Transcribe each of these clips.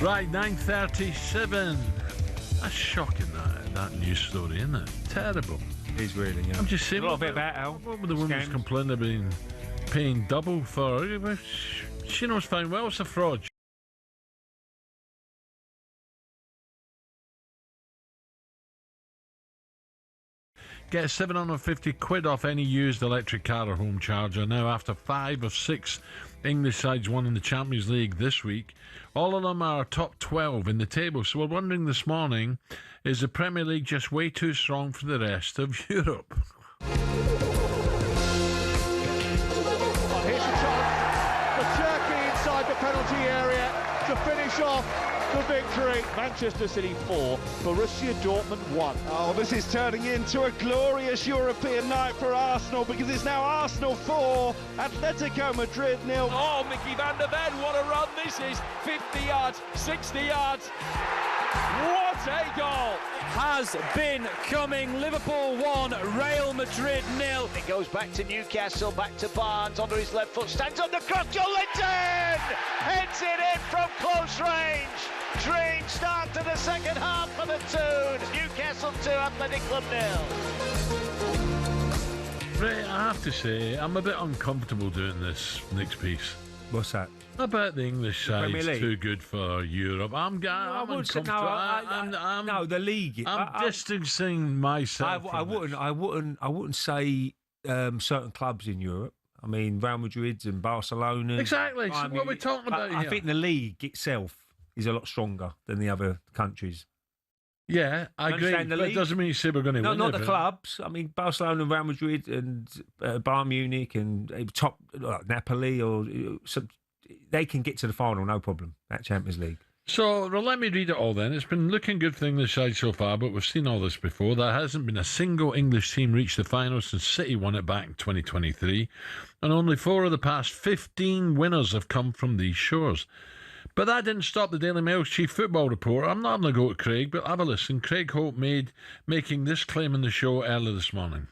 Right, 9:37. That's shocking, that news story, isn't it? Terrible. It is really, yeah. I'm just saying. A lot of it about Al. What were the women's Scams. complaining about being paying double for? She knows fine well it's a fraud. Get £750 off any used electric car or home charger now after 5 of 6 English sides won in the Champions League this week. All of them are top 12 in the table. So we're wondering this morning, is the Premier League just way too strong for the rest of Europe? Here's a chance for Turkey inside the penalty area to finish off the victory. Manchester City 4, Borussia Dortmund 1. Oh, this is turning into a glorious European night for Arsenal, because it's now Arsenal 4, Atletico Madrid 0. Oh, Mickey van der Ven, what a run this is. 50 yards, 60 yards. What a goal! Has been coming. Liverpool 1, Real Madrid 0. It goes back to Newcastle, back to Barnes, under his left foot, stands on the cross, John Linton! Heads it in from close range. Dream start to the second half for the Toons. Newcastle 2, Athletic Club 0. Right, I have to say, I'm a bit uncomfortable doing this next piece. What's that? I bet the English Premier side's League? too good for Europe. I'm wouldn't say- uncomfortable. no, the league. I'm distancing myself. I wouldn't say certain clubs in Europe. I mean, Real Madrid and Barcelona. Exactly. So what we're talking about I here. think the league itself is a lot stronger than the other countries. Yeah, I agree. understand the But it league? doesn't mean you say we're going to No, win. not the it, clubs. I mean, Barcelona, Real Madrid, and Bayern Munich, and top Napoli, or some, they can get to the final, no problem. That Champions League. So well, let me read it all then. It's been looking good for the English side so far, but we've seen all this before. There hasn't been a single English team reach the final since City won it back in 2023, and only 4 of the past 15 winners have come from these shores. But that didn't stop the Daily Mail's chief football reporter. I'm not going to go to Craig, but have a listen. Craig Hope making this claim in the show earlier this morning.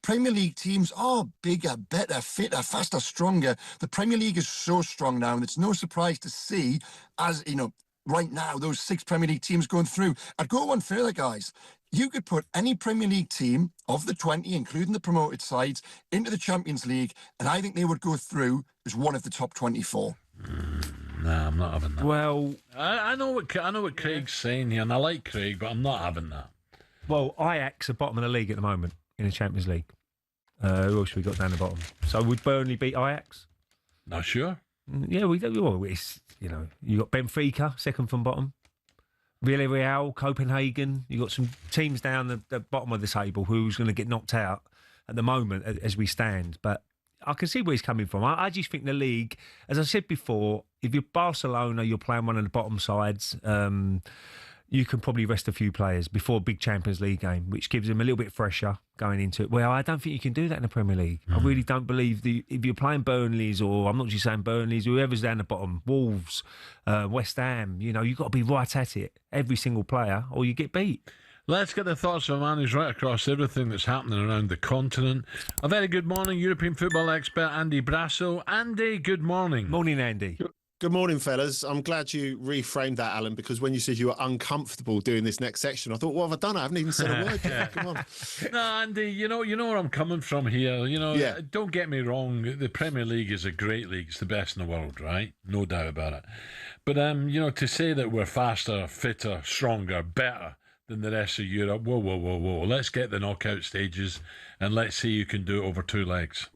Premier League teams are bigger, better, fitter, faster, stronger. The Premier League is so strong now, and it's no surprise to see, as you know, right now, those 6 Premier League teams going through. I'd go one further, guys. You could put any Premier League team of the 20, including the promoted sides, into the Champions League, and I think they would go through as one of the top 24. Nah, I'm not having that. Well, I know what Craig's saying here, and I like Craig, but I'm not having that. well, Ajax are bottom of the league at the moment in the Champions League. Who else we got down the bottom? So would Burnley beat Ajax? Not sure. Yeah, we do. Well, it's, you know, you got Benfica second from bottom, Villarreal, Copenhagen. You got some teams down the bottom of the table who's going to get knocked out at the moment as we stand. But I can see where he's coming from. I just think the league, as I said before, if you're Barcelona, you're playing one of the bottom sides. You can probably rest a few players before a big Champions League game, which gives them a little bit fresher going into it. Well, I don't think you can do that in the Premier League. I really don't believe if you're playing Burnleys, or I'm not just saying Burnleys, whoever's down the bottom, Wolves, West Ham, you know, you've got to be right at it, every single player, or you get beat. Let's get the thoughts of a man who's right across everything that's happening around the continent. A very good morning, European football expert Andy Brasso. Andy, good morning. Morning, Andy. Good morning, fellas. I'm glad you reframed that, Alan, because when you said you were uncomfortable doing this next section, I thought, what have I done? I haven't even said a word yet. Come on. No, Andy, you know where I'm coming from here. You know, Yeah. Don't get me wrong. The Premier League is a great league. It's the best in the world, right? No doubt about it. But, you know, to say that we're faster, fitter, stronger, better than the rest of Europe, whoa. Let's get the knockout stages and let's see who can do it over 2 legs.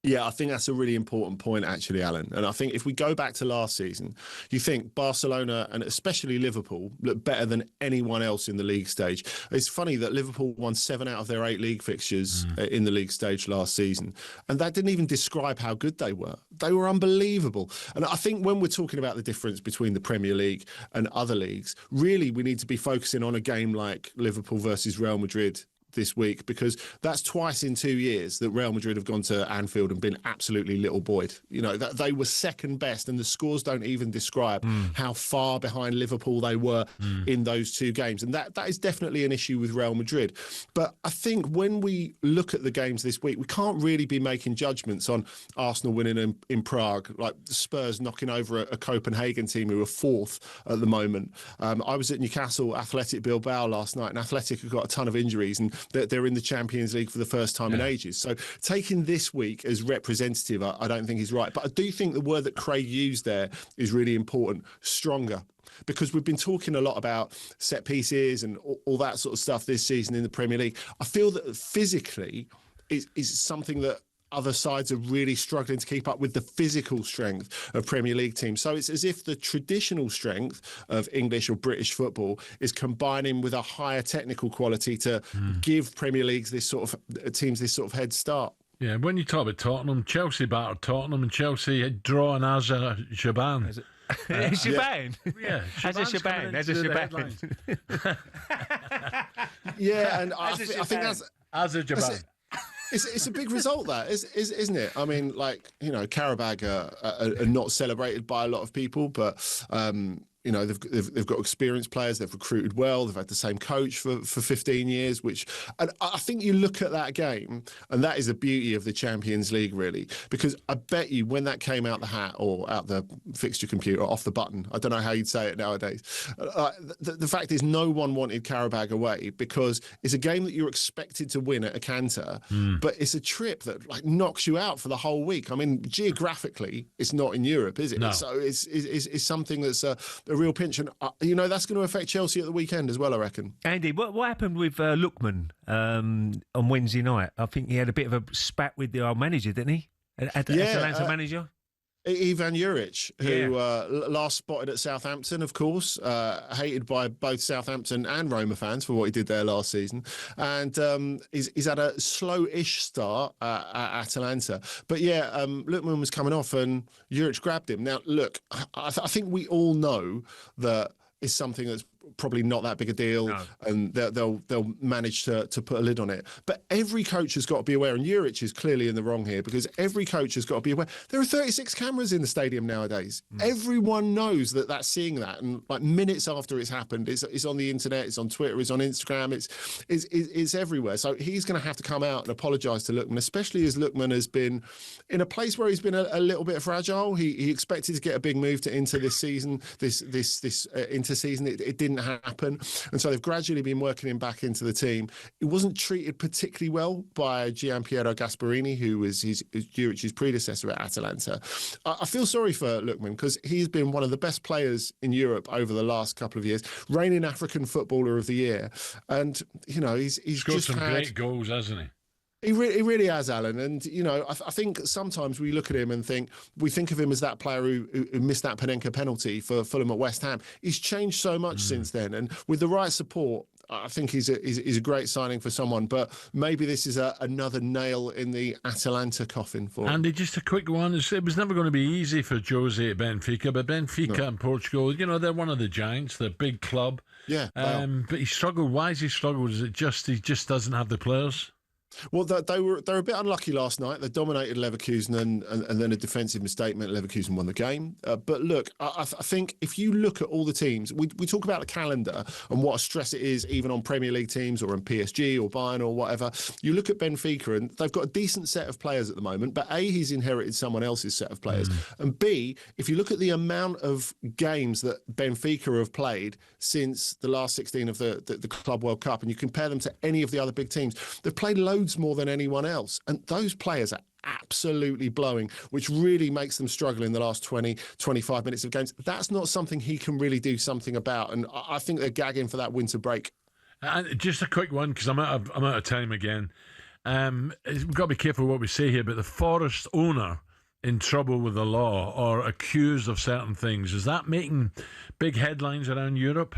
Yeah, I think that's a really important point, actually, Alan. And I think if we go back to last season, you think Barcelona and especially Liverpool look better than anyone else in the league stage. It's funny that Liverpool won 7 out of their 8 league fixtures in the league stage last season. And that didn't even describe how good they were. They were unbelievable. And I think when we're talking about the difference between the Premier League and other leagues, really we need to be focusing on a game like Liverpool versus Real Madrid this week, because that's twice in 2 years that Real Madrid have gone to Anfield and been absolutely little boyed. You know, that they were second best, and the scores don't even describe how far behind Liverpool they were in those 2 games. And that is definitely an issue with Real Madrid. But I think when we look at the games this week, we can't really be making judgments on Arsenal winning in Prague, like Spurs knocking over a Copenhagen team who are 4th at the moment. I was at Newcastle Athletic Bilbao last night, and Athletic have got a ton of injuries, and they're in the Champions League for the first time in ages. So taking this week as representative, I don't think is right. But I do think the word that Craig used there is really important: stronger. Because we've been talking a lot about set pieces and all that sort of stuff this season in the Premier League. I feel that physically is something that other sides are really struggling to keep up with, the physical strength of Premier League teams. So it's as if the traditional strength of English or British football is combining with a higher technical quality to give Premier Leagues this sort of teams this sort of head start. Yeah, when you talk about Tottenham, Chelsea battered Tottenham, and Chelsea draw an Azerbaijan. Shaban. Yeah, as a Shaban. As a Shaban. Yeah, and I think that's Azerbaijan. It's a big result, that isn't it? I mean, like, you know, Karabag are not celebrated by a lot of people, but you know, they've got experienced players. They've recruited well. They've had the same coach for 15 years, and I think you look at that game, and that is the beauty of the Champions League, really, because I bet you when that came out the hat or out the fixture computer, off the button, I don't know how you'd say it nowadays. The fact is, no one wanted Karabag away, because it's a game that you're expected to win at a canter, but it's a trip that like knocks you out for the whole week. I mean, geographically, it's not in Europe, is it? No. So it's something that's a real pinch, and you know, that's going to affect Chelsea at the weekend as well, I reckon. Andy, what happened with Lookman on Wednesday night? I think he had a bit of a spat with the old manager, didn't he? Atalanta manager? Ivan Juric, who last spotted at Southampton, of course, hated by both Southampton and Roma fans for what he did there last season. And he's had a slow-ish start at Atalanta. But yeah, Lookman was coming off and Juric grabbed him. Now, look, I think we all know that it's something that's probably not that big a deal, and they'll manage to put a lid on it. But every coach has got to be aware, and Juric is clearly in the wrong here, because every coach has got to be aware. There are 36 cameras in the stadium nowadays. Everyone knows that that's seeing that, and like minutes after it's happened, it's on the internet, it's on Twitter, it's on Instagram, it's everywhere. So he's going to have to come out and apologise to Lookman, especially as Lookman has been in a place where he's been a little bit fragile. He expected to get a big move into this season, this interseason. It didn't happen, and so they've gradually been working him back into the team. He wasn't treated particularly well by Gianpiero Gasperini, who was Juric's predecessor at Atalanta. I feel sorry for Lookman, because he's been one of the best players in Europe over the last couple of years, reigning African Footballer of the Year, and you know, he's scored just some had great goals, hasn't he? He really has, Alan. And, you know, I think sometimes we look at him and we think of him as that player who missed that Panenka penalty for Fulham at West Ham. He's changed so much since then. And with the right support, I think he's a great signing for someone. But maybe this is another nail in the Atalanta coffin for him. Andy, just a quick one. It was never going to be easy for Jose at Benfica, but Benfica in Portugal, you know, they're one of the giants. They're a big club. Yeah. But he struggled. Why has he struggled? Is it just he just doesn't have the players? Well, they were a bit unlucky last night. They dominated Leverkusen, and then a defensive mistake meant Leverkusen won the game. But look, I think if you look at all the teams, we talk about the calendar and what a stress it is, even on Premier League teams or in PSG or Bayern or whatever. You look at Benfica, and they've got a decent set of players at the moment, but A, he's inherited someone else's set of players. And B, if you look at the amount of games that Benfica have played since the last 16 of the Club World Cup, and you compare them to any of the other big teams, they've played loads more than anyone else, and those players are absolutely blowing, which really makes them struggle in the last 20-25 minutes of games. That's not something he can really do something about, and I think they're gagging for that winter break. And just a quick one, because I'm out of time again. We've got to be careful what we say here, but the Forest owner in trouble with the law or accused of certain things, is that making big headlines around Europe?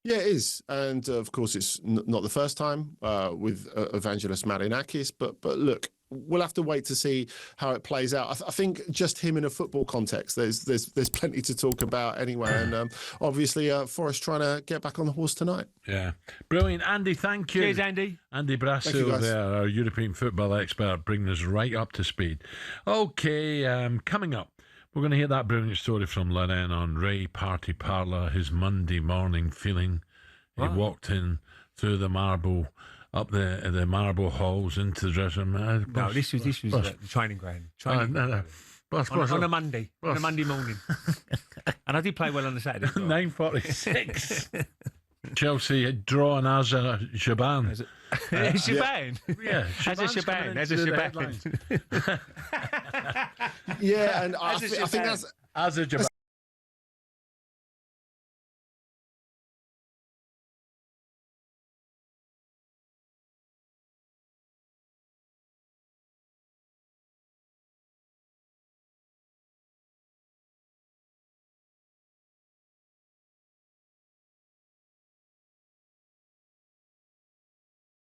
Yeah, it is. And of course, it's not the first time with Evangelos Marinakis. But look, we'll have to wait to see how it plays out. I think just him in a football context, there's plenty to talk about anyway. And obviously, Forest trying to get back on the horse tonight. Yeah. Brilliant. Andy, thank you. Cheers, Andy. Andy Brassel there, our European football expert, bringing us right up to speed. Okay, coming up, we're going to hear that brilliant story from Loren on Ray Party Parlour, his Monday morning feeling. He walked in through the marble, up the marble halls into the dressing room. No, this was the training ground. On a Monday morning. And I did play well on the Saturday. 9:46. Chelsea had drawn Azerbaijan. Shaban? Yeah. As a Shaban. Yeah, and I think that's... Azerbaijan.